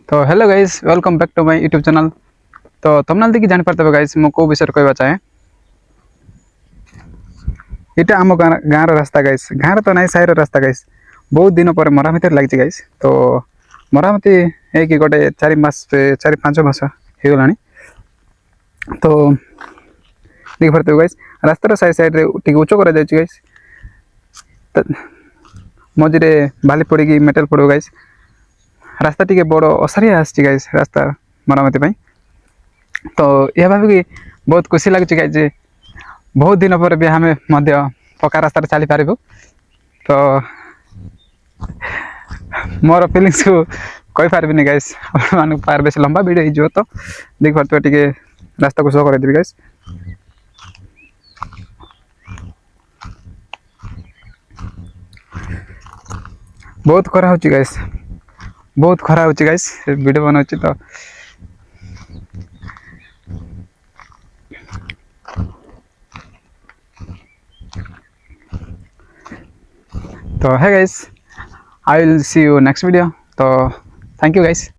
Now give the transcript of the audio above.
तो hello guys, welcome back to my YouTube channel. तो तुमने देखिए जान पारते गाइस मो को विषय कहवा चाहे। इटा आम गाँव रास्ता गाइस, गाँव तो नहीं साइर रास्ता गाइस। बहुत दिन पर मरामती लगी गाइस। तो मरामती है कि गोटे 4-5 मास हो। तो देख पारते गाइस रास्तार साइड साइड रे उच्च कर गाइस। मझे बाली पड़ी मेटल पड़ो गाइस। रास्ता टी बड़ असारिया गाइस रास्ता मरामती पाई। तो यह भाविक बहुत खुशी लगे गाइस जे बहुत दिन पर भी हमें पक्का रास्ता चली पारू। तो मोर फिलिंग्स को कही पार्बनी गाइस मान पार बेस लंबा वीडियो हो तो देख पारे टे रास्ता को शो करदेवी गाइस। बहुत खरा हो गाइस, बहुत खरा हो गाइस वीडियो बना। तो है guys, I will see you next video. तो थैंक यू गाइस।